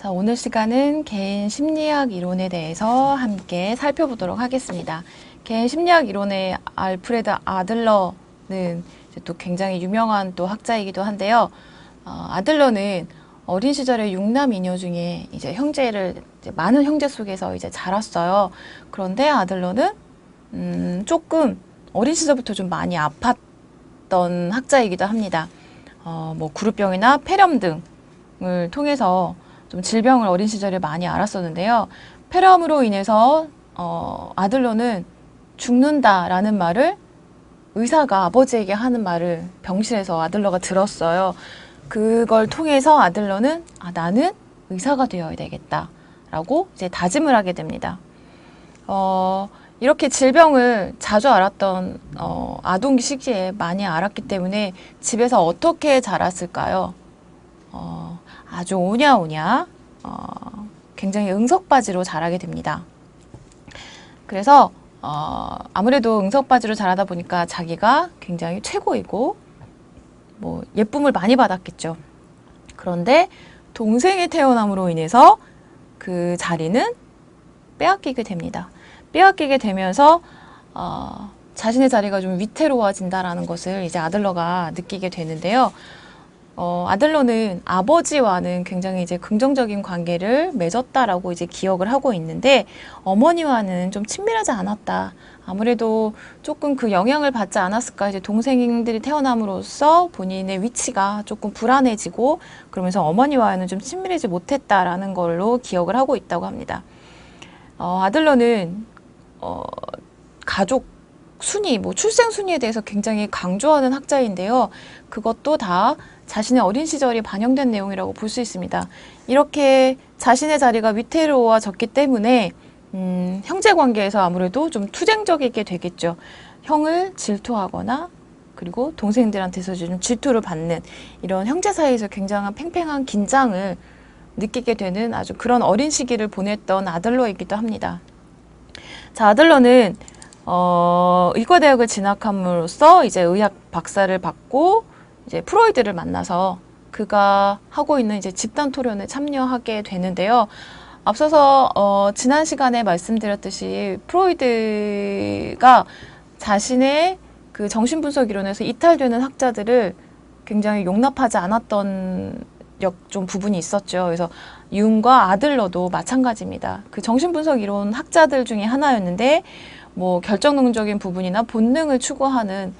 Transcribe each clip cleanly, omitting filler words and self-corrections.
자, 오늘 시간은 개인 심리학 이론에 대해서 함께 살펴보도록 하겠습니다. 개인 심리학 이론의 알프레드 아들러는 또 굉장히 유명한 또 학자이기도 한데요. 아들러는 어린 시절에 육남 이녀 중에 이제 많은 형제 속에서 이제 자랐어요. 그런데 아들러는 조금 어린 시절부터 좀 많이 아팠던 학자이기도 합니다. 뭐 구루병이나 폐렴 등을 통해서 좀 질병을 어린 시절에 많이 앓았었는데요. 폐렴으로 인해서 아들러는 죽는다라는 말을 의사가 아버지에게 하는 말을 병실에서 아들러가 들었어요. 그걸 통해서 아들러는 나는 의사가 되어야 되겠다라고 이제 다짐을 하게 됩니다. 이렇게 질병을 자주 앓았던 아동기 시기에 많이 앓았기 때문에 집에서 어떻게 자랐을까요? 아주 오냐오냐 굉장히 응석바지로 자라게 됩니다. 그래서 아무래도 응석바지로 자라다 보니까 자기가 굉장히 최고이고 뭐 예쁨을 많이 받았겠죠. 그런데 동생이 태어남으로 인해서 그 자리는 빼앗기게 됩니다. 빼앗기게 되면서 자신의 자리가 좀 위태로워진다라는 것을 이제 아들러가 느끼게 되는데요. 아들러는 아버지와는 굉장히 이제 긍정적인 관계를 맺었다라고 이제 기억을 하고 있는데 어머니와는 좀 친밀하지 않았다. 아무래도 조금 그 영향을 받지 않았을까. 이제 동생들이 태어남으로써 본인의 위치가 조금 불안해지고 그러면서 어머니와는 좀 친밀하지 못했다라는 걸로 기억을 하고 있다고 합니다. 아들러는 가족 순위, 뭐 출생 순위에 대해서 굉장히 강조하는 학자인데요. 그것도 다 자신의 어린 시절이 반영된 내용이라고 볼 수 있습니다. 이렇게 자신의 자리가 위태로워졌기 때문에 형제 관계에서 아무래도 좀 투쟁적이게 되겠죠. 형을 질투하거나 그리고 동생들한테서 좀 질투를 받는 이런 형제 사이에서 굉장한 팽팽한 긴장을 느끼게 되는 아주 그런 어린 시기를 보냈던 아들러이기도 합니다. 자, 아들러는 의과대학을 진학함으로써 이제 의학 박사를 받고 이제 프로이드를 만나서 그가 하고 있는 이제 집단 토론에 참여하게 되는데요. 앞서서 지난 시간에 말씀드렸듯이 프로이드가 자신의 그 정신분석 이론에서 이탈되는 학자들을 굉장히 용납하지 않았던 좀 부분이 있었죠. 그래서 융과 아들러도 마찬가지입니다. 그 정신분석 이론 학자들 중에 하나였는데 뭐 결정론적인 부분이나 본능을 추구하는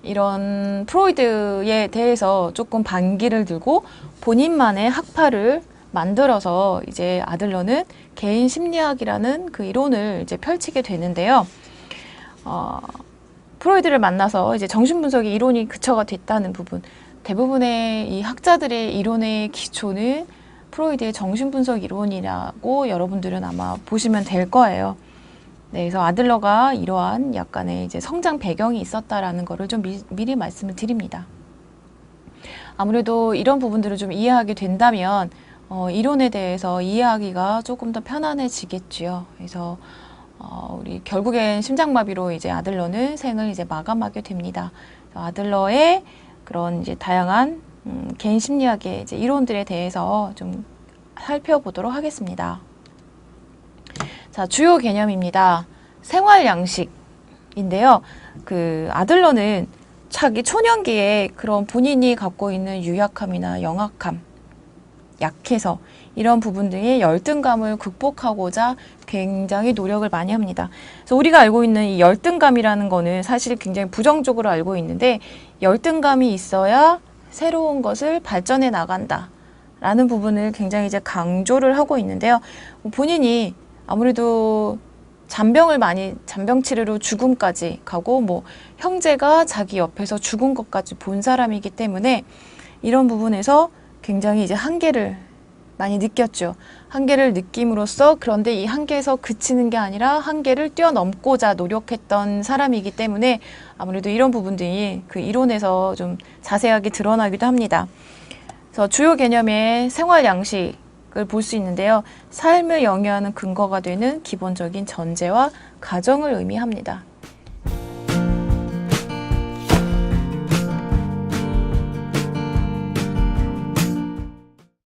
이런 프로이드에 대해서 조금 반기를 들고 본인만의 학파를 만들어서 이제 아들러는 개인 심리학이라는 그 이론을 이제 펼치게 되는데요. 프로이드를 만나서 이제 정신분석의 이론이 기초가 됐다는 부분, 대부분의 이 학자들의 이론의 기초는 프로이드의 정신분석 이론이라고 여러분들은 아마 보시면 될 거예요. 네, 그래서 아들러가 이러한 약간의 이제 성장 배경이 있었다라는 거를 좀 미리 말씀을 드립니다. 아무래도 이런 부분들을 좀 이해하게 된다면 이론에 대해서 이해하기가 조금 더 편안해지겠지요. 그래서 우리 결국엔 심장마비로 이제 아들러는 생을 이제 마감하게 됩니다. 아들러의 그런 이제 다양한 개인 심리학의 이제 이론들에 대해서 좀 살펴보도록 하겠습니다. 자, 주요 개념입니다. 생활 양식인데요. 그 아들러는 자기 초년기에 그런 본인이 갖고 있는 유약함이나 영악함, 약해서 이런 부분들의 열등감을 극복하고자 굉장히 노력을 많이 합니다. 그래서 우리가 알고 있는 이 열등감이라는 거는 사실 굉장히 부정적으로 알고 있는데 열등감이 있어야 새로운 것을 발전해 나간다 라는 부분을 굉장히 이제 강조를 하고 있는데요. 본인이 아무래도 잔병 치료로 죽음까지 가고 뭐 형제가 자기 옆에서 죽은 것까지 본 사람이기 때문에 이런 부분에서 굉장히 이제 한계를 많이 느꼈죠. 한계를 느낌으로써 그런데 이 한계에서 그치는 게 아니라 한계를 뛰어넘고자 노력했던 사람이기 때문에 아무래도 이런 부분들이 그 이론에서 좀 자세하게 드러나기도 합니다. 그래서 주요 개념의 생활 양식을 볼 수 있는데요. 삶을 영위하는 근거가 되는 기본적인 전제와 가정을 의미합니다.